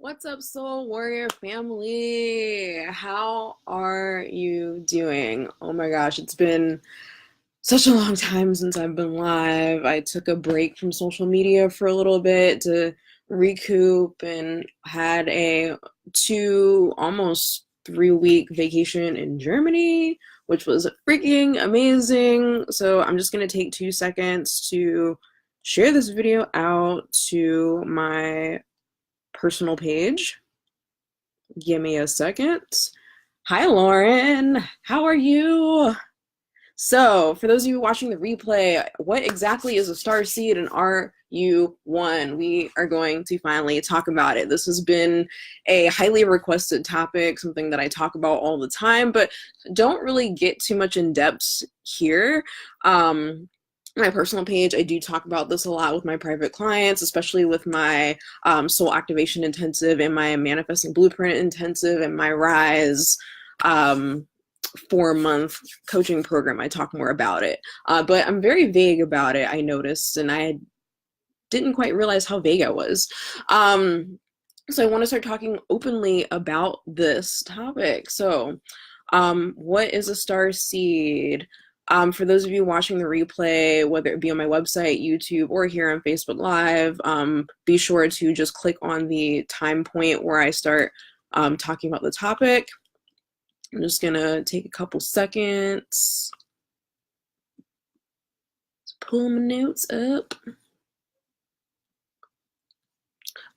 What's up, Soul Warrior family? How are you doing? Oh my gosh, it's been such a long time since I've been live. I took a break from social media for a little bit to recoup and had a almost 3 week vacation in Germany, which was freaking amazing. So I'm just gonna take 2 seconds to share this video out to my personal page. Give me a second. Hi, Lauren. How are you? So, for those of you watching the replay, what exactly is a star seed and are you one? We are going to finally talk about it. This has been a highly requested topic, something that I talk about all the time, but don't really get too much in depth here. My personal page, I do talk about this a lot with my private clients, especially with my soul activation intensive and my manifesting blueprint intensive and my rise 4-month coaching program. I talk more about it, but I'm very vague about it, I noticed, and I didn't quite realize how vague I was. So I want to start talking openly about this topic. So what is a star seed? For those of you watching the replay, whether it be on my website, YouTube, or here on Facebook Live, be sure to just click on the time point where I start talking about the topic. I'm just gonna take a couple seconds to pull my notes up.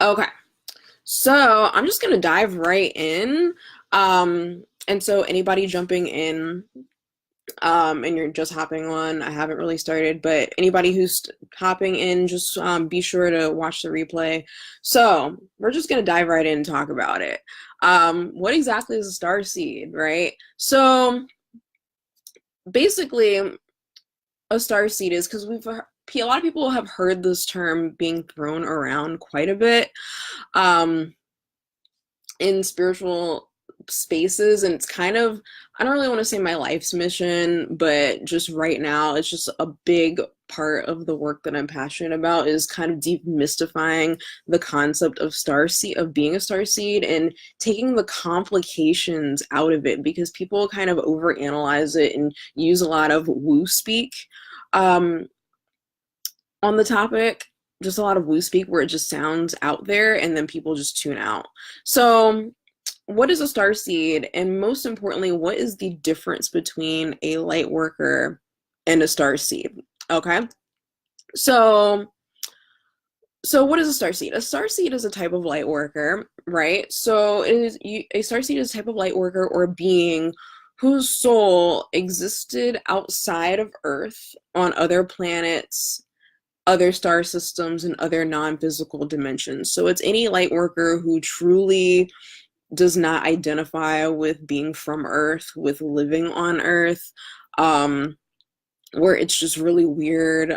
Okay, so I'm just gonna dive right in. And so anybody jumping in, and you're just hopping on, I haven't really started, but anybody who's hopping in, just be sure to watch the replay. So we're just gonna dive right in and talk about it. What exactly is a star seed, right? So basically, a star seed is, because a lot of people have heard this term being thrown around quite a bit in spiritual spaces, and it's kind of, I don't really want to say my life's mission, but just right now it's just a big part of the work that I'm passionate about, is kind of demystifying the concept of being a star seed, and taking the complications out of it, because people kind of overanalyze it and use a lot of woo speak on the topic, just a lot of woo speak where it just sounds out there and then people just tune out. So what is a star seed, and most importantly, what is the difference between a light worker and a star seed? Okay, so what is a star seed? A star seed is a type of light worker, right? So a star seed is a type of light worker or being whose soul existed outside of Earth, on other planets, other star systems, and other non-physical dimensions. So it's any light worker who truly does not identify with being from Earth, with living on Earth, where it's just really weird,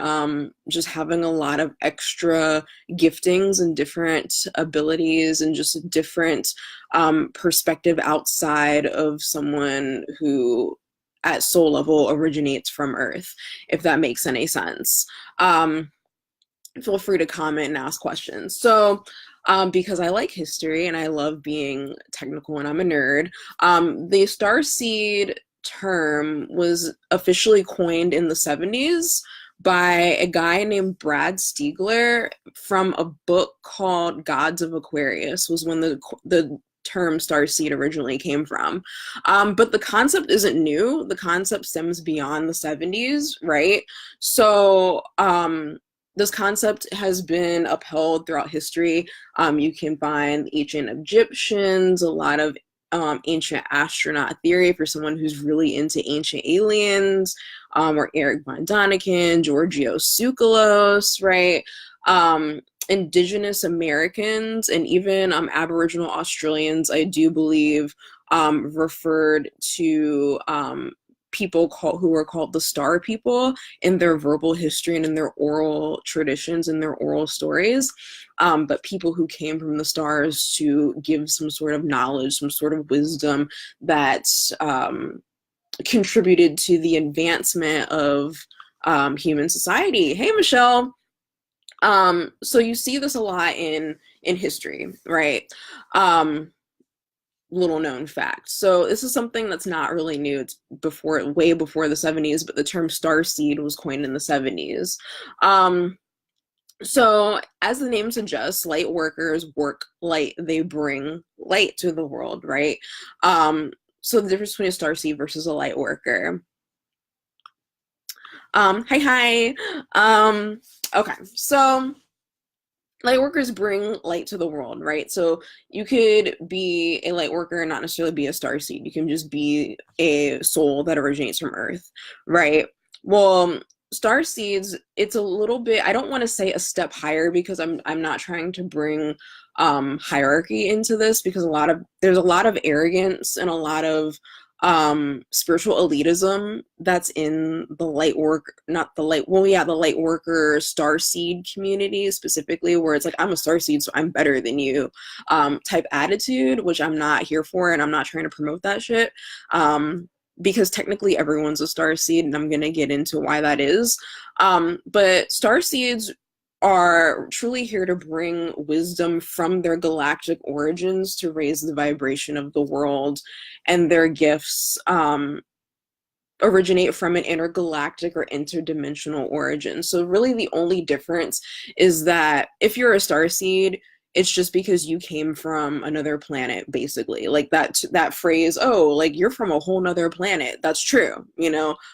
just having a lot of extra giftings and different abilities and just a different perspective outside of someone who at soul level originates from Earth, if that makes any sense. Feel free to comment and ask questions. So because I like history and I love being technical and I'm a nerd, the starseed term was officially coined in the 70s by a guy named Brad Stiegler from a book called Gods of Aquarius, was when the term starseed originally came from. But the concept isn't new. The concept stems beyond the 70s, right? So this concept has been upheld throughout history. You can find ancient Egyptians, a lot of ancient astronaut theory for someone who's really into ancient aliens, or Eric von Daniken, Giorgio Tsoukalos, right? Indigenous Americans and even Aboriginal Australians, I do believe, referred to people who are called the star people in their verbal history and in their oral traditions and their oral stories, but people who came from the stars to give some sort of knowledge, some sort of wisdom that contributed to the advancement of human society. Hey, Michelle. So you see this a lot in history, right? Um, Little known fact. So this is something that's not really new. It's before, way before the 70s, but the term starseed was coined in the 70s. Um, so as the name suggests, light workers work light. They bring light to the world, right? Um, so the difference between a starseed versus a light worker. Hi, hi. Okay, so light workers bring light to the world, right? So you could be a light worker and not necessarily be a star seed. You can just be a soul that originates from Earth, right? Well, star seeds, it's a little bit, I don't want to say a step higher because I'm not trying to bring hierarchy into this, because there's a lot of arrogance and a lot of spiritual elitism that's in the light work, not the light, well, yeah, the light worker star seed community specifically, where it's like, I'm a star seed so I'm better than you type attitude, which I'm not here for, and I'm not trying to promote that shit, because technically everyone's a star seed, and I'm going to get into why that is. But star seeds are truly here to bring wisdom from their galactic origins to raise the vibration of the world, and their gifts originate from an intergalactic or interdimensional origin. So really the only difference is that if you're a starseed, it's just because you came from another planet, basically. Like that phrase, oh, like you're from a whole nother planet. That's true,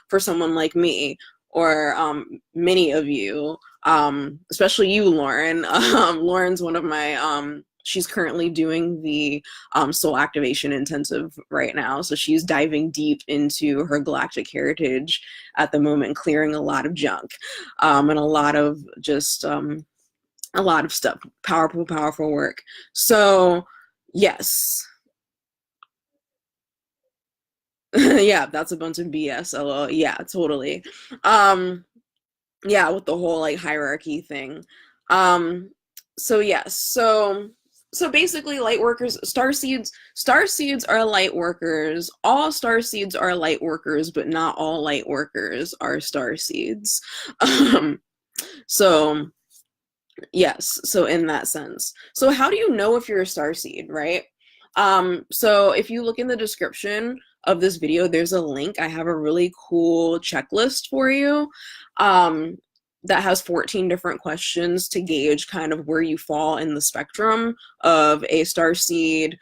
for someone like me, or many of you, especially you, Lauren. Lauren's one of my she's currently doing the soul activation intensive right now. So she's diving deep into her galactic heritage at the moment, clearing a lot of junk, and a lot of just a lot of stuff. Powerful, powerful work. So yes. Yeah, that's a bunch of BS. LOL. Yeah, totally. Um, yeah, with the whole like hierarchy thing. Um, so yes, so basically light workers, star seeds are light workers. All star seeds are light workers, but not all light workers are star seeds. Um, so yes, so in that sense. So how do you know if you're a star seed, right? So if you look in the description of this video, there's a link. I have a really cool checklist for you that has 14 different questions to gauge kind of where you fall in the spectrum of a star seed.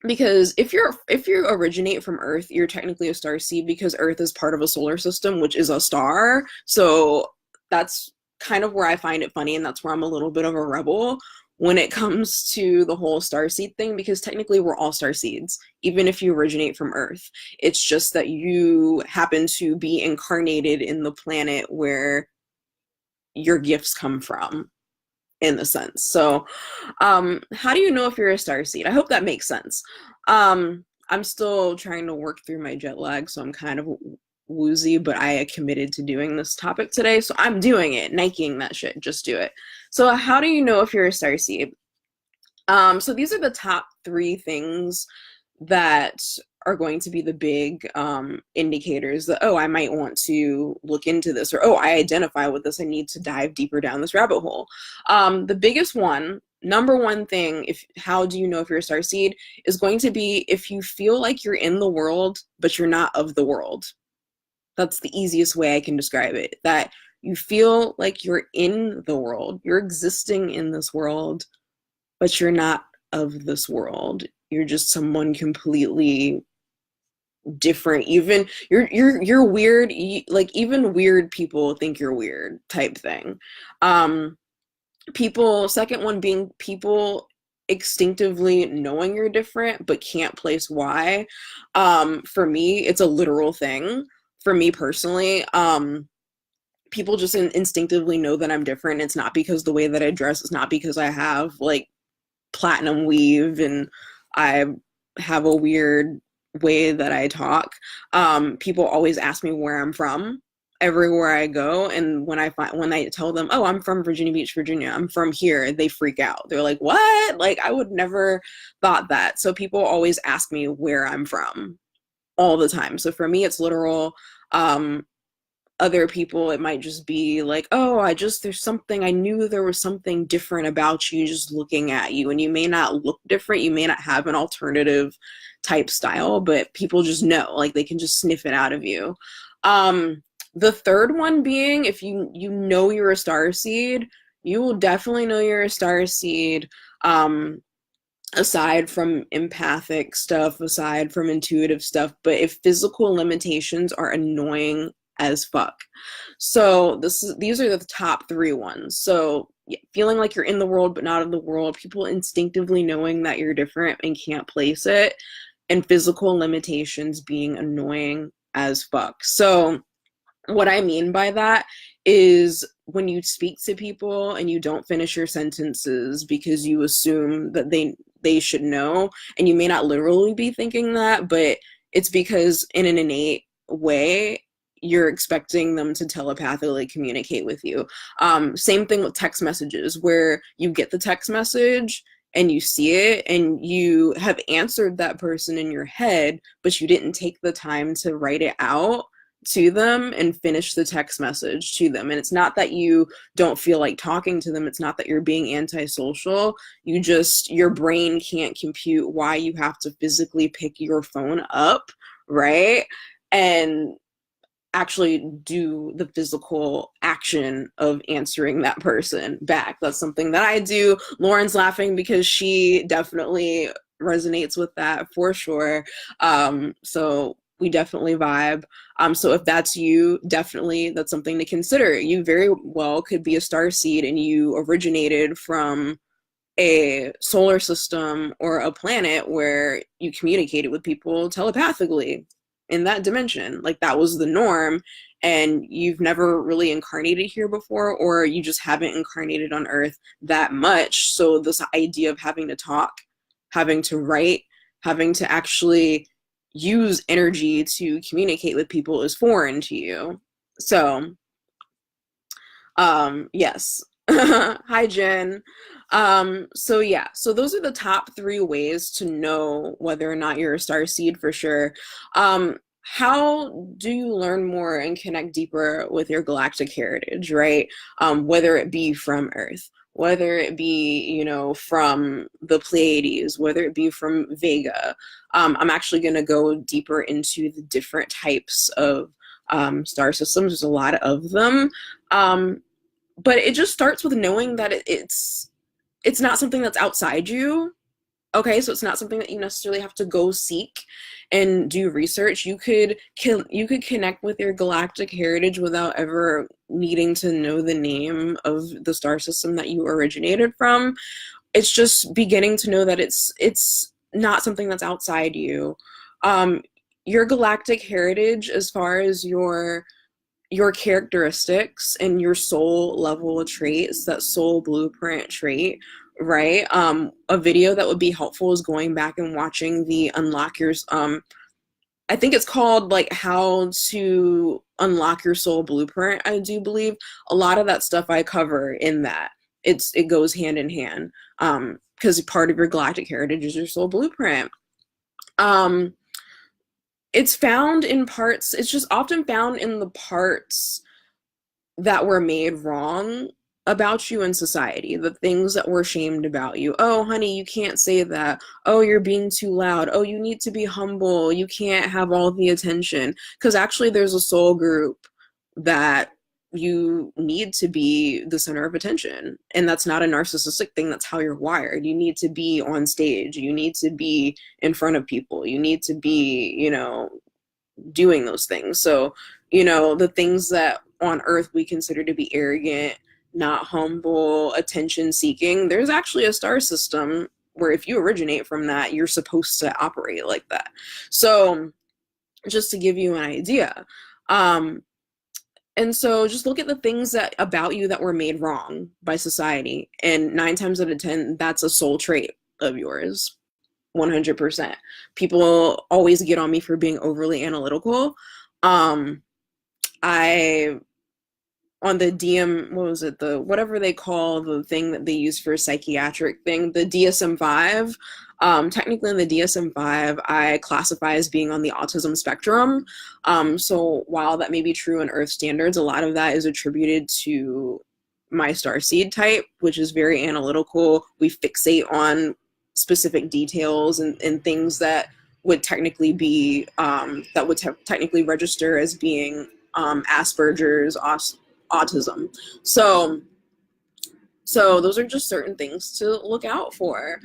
Because if you originate from Earth, you're technically a star seed, because Earth is part of a solar system, which is a star. So that's kind of where I find it funny, and that's where I'm a little bit of a rebel when it comes to the whole star seed thing, because technically we're all star seeds, even if you originate from Earth. It's just that you happen to be incarnated in the planet where your gifts come from, in the sense. So how do you know if you're a star seed? I hope that makes sense. I'm still trying to work through my jet lag, so I'm kind of woozy, but I committed to doing this topic today, so I'm doing it. Nikeing that shit, just do it. So how do you know if you're a star seed? So these are the top 3 things that are going to be the big indicators that, oh, I might want to look into this, or, oh, I identify with this, I need to dive deeper down this rabbit hole. The biggest one, number one thing, how do you know if you're a star seed, is going to be if you feel like you're in the world, but you're not of the world. That's the easiest way I can describe it. That you feel like you're in the world, you're existing in this world, but you're not of this world. You're just someone completely different. Even you're weird. Like even weird people think you're weird type thing. People. Second one being people instinctively knowing you're different but can't place why. For me, it's a literal thing. For me personally, people just instinctively know that I'm different. It's not because the way that I dress. It's not because I have like platinum weave and I have a weird way that I talk. People always ask me where I'm from everywhere I go, and when I tell them, oh, I'm from Virginia Beach, Virginia, I'm from here, they freak out. They're like, what? Like, I would never thought that. So people always ask me where I'm from all the time. So for me, it's literal. other people, it might just be like, oh, there's something, I knew there was something different about you just looking at you. And you may not look different, you may not have an alternative type style, but people just know, like they can just sniff it out of you. Um, the third one being, if you know you're a star seed, you will definitely know you're a star seed. Aside from empathic stuff, aside from intuitive stuff, but if physical limitations are annoying as fuck. So these are the top three ones. So yeah, feeling like you're in the world but not of the world, people instinctively knowing that you're different and can't place it, and physical limitations being annoying as fuck. So what I mean by that is when you speak to people and you don't finish your sentences because you assume that they should know, and you may not literally be thinking that, but it's because in an innate way you're expecting them to telepathically communicate with you. Same thing with text messages, where you get the text message and you see it and you have answered that person in your head, but you didn't take the time to write it out to them and finish the text message to them. And it's not that you don't feel like talking to them, it's not that you're being antisocial, your brain can't compute why you have to physically pick your phone up, right, and actually do the physical action of answering that person back. That's something that I do. Lauren's laughing because she definitely resonates with that for sure. So we definitely vibe. So if that's you, definitely that's something to consider. You very well could be a star seed and you originated from a solar system or a planet where you communicated with people telepathically in that dimension. Like that was the norm, and you've never really incarnated here before, or you just haven't incarnated on Earth that much. So this idea of having to talk, having to write, having to actually use energy to communicate with people is foreign to you. So yes. Hi, Jen. So yeah, so those are the top three ways to know whether or not you're a star seed for sure. How do you learn more and connect deeper with your galactic heritage, right? Whether it be from Earth, whether it be, from the Pleiades, whether it be from Vega. I'm actually going to go deeper into the different types of star systems. There's a lot of them. But it just starts with knowing that it's not something that's outside you. Okay, so it's not something that you necessarily have to go seek and do research. You could connect with your galactic heritage without ever needing to know the name of the star system that you originated from. It's just beginning to know that it's not something that's outside you. Um, your galactic heritage, as far as your characteristics and your soul level traits, that soul blueprint trait, right? A video that would be helpful is going back and watching the unlock your I think it's called like how to unlock your soul blueprint, I do believe. A lot of that stuff I cover in that. It goes hand in hand. Because part of your galactic heritage is your soul blueprint. Um it's just often found in the parts that were made wrong about you in society, the things that were shamed about you. Oh, honey, you can't say that. Oh, you're being too loud. Oh, you need to be humble. You can't have all the attention. Because actually, there's a soul group that you need to be the center of attention. And that's not a narcissistic thing. That's how you're wired. You need to be on stage. You need to be in front of people. You need to be, doing those things. So, the things that on Earth we consider to be arrogant, not humble, attention seeking, there's actually a star system where if you originate from that, you're supposed to operate like that. So, just to give you an idea. And so just look at the things that about you that were made wrong by society. And 9 times out of 10, that's a soul trait of yours. 100%. People always get on me for being overly analytical. I on the DM, what was it, the whatever they call the thing that they use for a psychiatric thing, the DSM-5. Technically in the DSM-5, I classify as being on the autism spectrum. So while that may be true in Earth standards, a lot of that is attributed to my starseed type, which is very analytical. We fixate on specific details and things that would technically be technically register as being Asperger's, autism. So those are just certain things to look out for.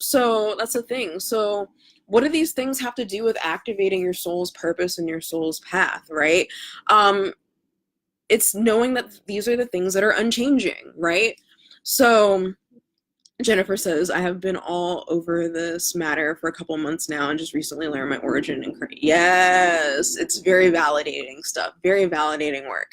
So that's the thing. So what do these things have to do with activating your soul's purpose and your soul's path, right? It's knowing that these are the things that are unchanging, right? So Jennifer says, I have been all over this matter for a couple months now and just recently learned my origin. Yes, it's very validating stuff, very validating work.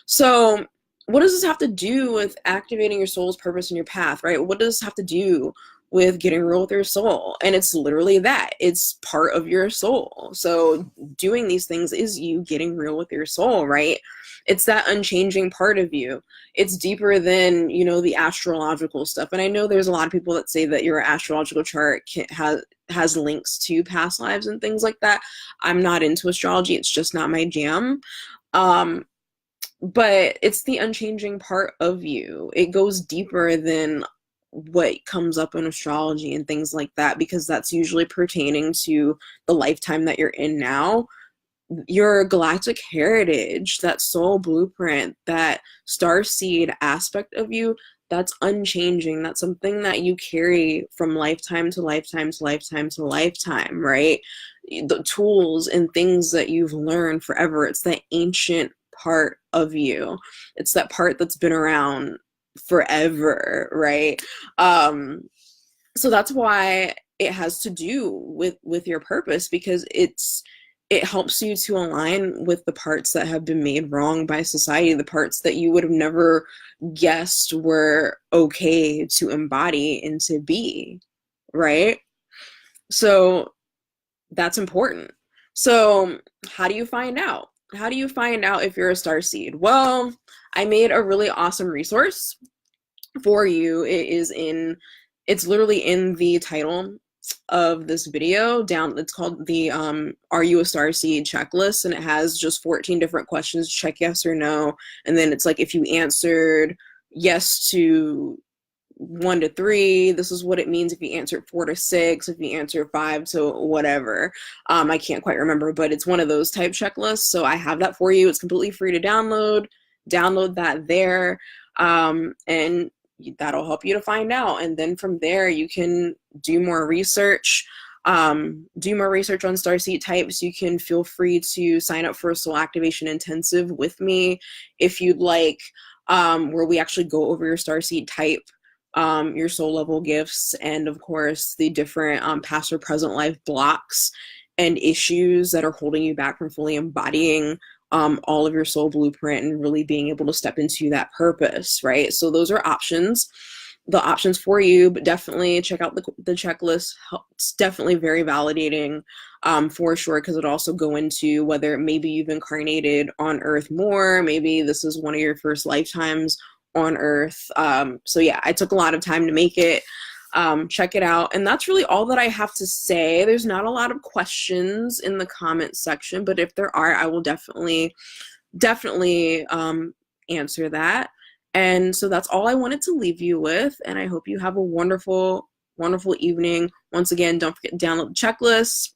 So what does this have to do with activating your soul's purpose and your path, right? What does this have to do with getting real with your soul? And it's literally that. It's part of your soul. So doing these things is you getting real with your soul, right? It's that unchanging part of you. It's deeper than, the astrological stuff. And I know there's a lot of people that say that your astrological chart has links to past lives and things like that. I'm not into astrology. It's just not my jam. But it's the unchanging part of you. It goes deeper than what comes up in astrology and things like that, because that's usually pertaining to the lifetime that you're in now. Your galactic heritage, that soul blueprint, that starseed aspect of you, that's unchanging. That's something that you carry from lifetime to lifetime to lifetime to lifetime, right? The tools and things that you've learned forever. It's that ancient part of you. It's that part that's been around forever, right? So that's why it has to do with your purpose, because it helps you to align with the parts that have been made wrong by society, the parts that you would have never guessed were okay to embody and to be, right? So that's important. So how do you find out? How do you find out if you're a starseed? Well, I made a really awesome resource for you. It's literally in the title of this video down. It's called the Are You a Starseed checklist, and it has just 14 different questions. Check yes or no, and then it's like if you answered yes to 1 to 3, this is what it means. If you answered 4 to 6, if you answer 5 to whatever, I can't quite remember, but it's one of those type checklists. So I have that for you. It's completely free to download that there, and that'll help you to find out. And then from there you can do more research on starseed types. You can feel free to sign up for a soul activation intensive with me if you'd like, where we actually go over your starseed type, your soul level gifts, and of course the different past or present life blocks and issues that are holding you back from fully embodying all of your soul blueprint and really being able to step into that purpose, right? So those are the options for you, but definitely check out the checklist. It's definitely very validating, for sure, because it also go into whether maybe you've incarnated on Earth more, maybe this is one of your first lifetimes on Earth. So yeah, I took a lot of time to make it. Check it out. And that's really all that I have to say. There's not a lot of questions in the comment section, but if there are, I will definitely answer that. And so that's all I wanted to leave you with. And I hope you have a wonderful, wonderful evening. Once again, don't forget to download the checklist.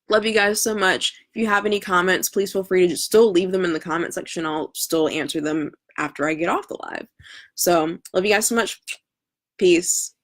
Love you guys so much. If you have any comments, please feel free to just still leave them in the comment section. I'll still answer them after I get off the live. So love you guys so much. Peace.